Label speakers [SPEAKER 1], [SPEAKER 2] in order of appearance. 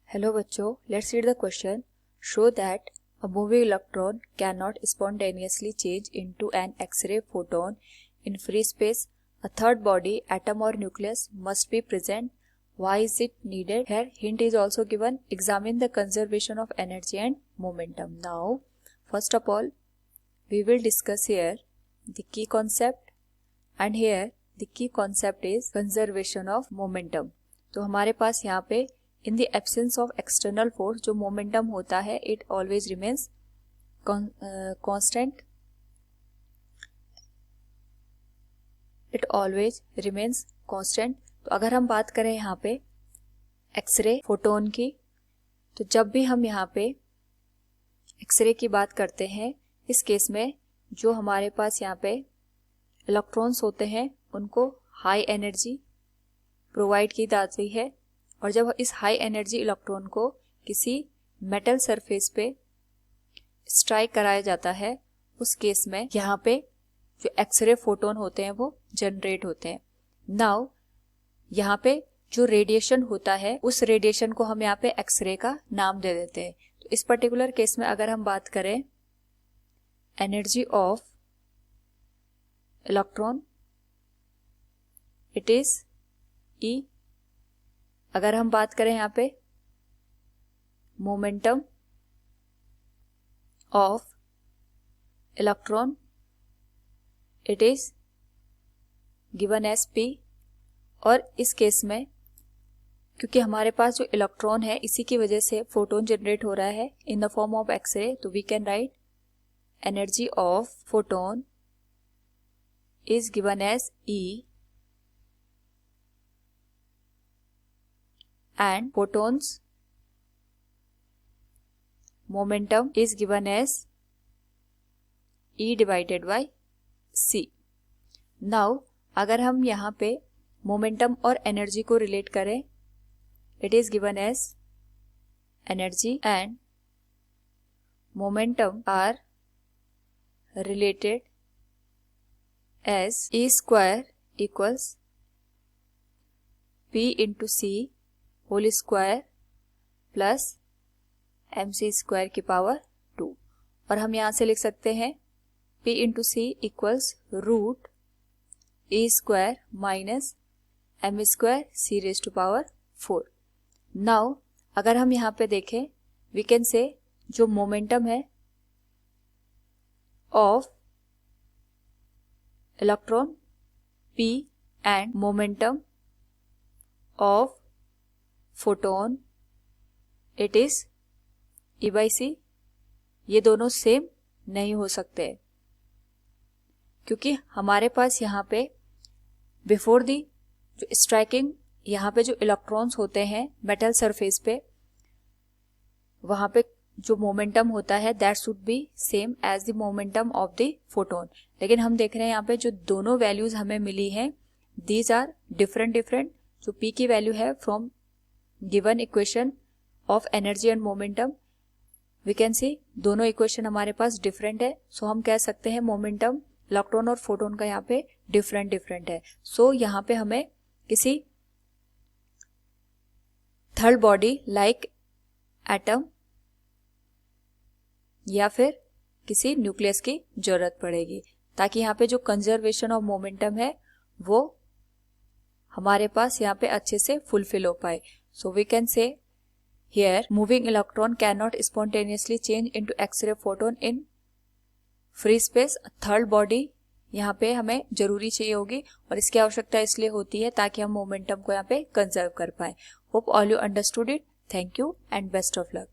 [SPEAKER 1] Hello बच्चों, let's read the question. Show that a moving electron cannot spontaneously change into an X-ray photon in free space. A third body, atom or nucleus must be present. Why is it needed? Here hint is also given. Examine the conservation of energy and momentum. Now, first of all, we will discuss here the key concept, and here the key concept is conservation of momentum. तो हमारे पास यहाँ पे in the absence of external force जो momentum होता है it always remains constant. It always remains constant. तो अगर हम बात करें यहाँ पे एक्सरे फोटोन की, तो जब भी हम यहाँ पे एक्सरे की बात करते हैं, इस केस में जो हमारे पास यहाँ पे इलेक्ट्रॉन्स होते हैं उनको हाई एनर्जी प्रोवाइड की जाती है, और जब इस हाई एनर्जी इलेक्ट्रॉन को किसी मेटल सरफेस पे स्ट्राइक कराया जाता है, उस केस में यहाँ पे जो एक्सरे फोटोन होते हैं वो जनरेट होते हैं. नाउ यहाँ पे जो रेडिएशन होता है उस रेडिएशन को हम यहाँ पे एक्सरे का नाम दे देते हैं. तो इस पर्टिकुलर केस में अगर हम बात करें energy of electron, it is E. अगर हम बात करें यहाँ पे momentum of electron, it is given as P. और इस केस में क्योंकि हमारे पास जो इलेक्ट्रॉन है इसी की वजह से फोटोन जनरेट हो रहा है in the form of X-ray, तो we can write energy of photon is given as E and photons momentum is given as E divided by C. Now अगर हम यहाँ पे मोमेंटम और एनर्जी को रिलेट करें, it is given as energy and momentum are related as E square equals P into C whole square plus MC square की power 2. और हम यहाँ से लिख सकते हैं P into C equals root E square minus M square C raise to power 4. Now अगर हम यहाँ पे देखें, वी कैन से जो मोमेंटम है of electron P and momentum of photon it is E by C. ये दोनों same नहीं हो सकते क्योंकि हमारे पास यहाँ पे बिफोर दी जो स्ट्राइकिंग यहाँ पे जो इलेक्ट्रॉन्स होते हैं मेटल सरफेस पे, वहाँ पे जो मोमेंटम होता है that should be same as the momentum of the photon. लेकिन हम देख रहे हैं यहाँ पे जो दोनों वैल्यूज हमें मिली हैं दीज आर डिफरेंट. जो P की वैल्यू है from given equation of energy and momentum, we can see दोनों इक्वेशन हमारे पास डिफरेंट है. सो हम कह सकते हैं मोमेंटम इलेक्ट्रॉन और फोटोन का यहाँ पे डिफरेंट है. सो यहाँ पे हमें किसी थर्ड बॉडी लाइक एटम या फिर किसी न्यूक्लियस की जरूरत पड़ेगी ताकि यहाँ पे जो कंजर्वेशन ऑफ मोमेंटम है वो हमारे पास यहाँ पे अच्छे से फुलफिल हो पाए. So we can say here moving electron cannot spontaneously change into X-ray photon in free space. Third body यहाँ पे हमें जरूरी चाहिए होगी और इसकी आवश्यकता इसलिए होती है ताकि हम मोमेंटम को यहाँ पे कंजर्व कर पाए. Hope all you understood it. Thank you and best of luck.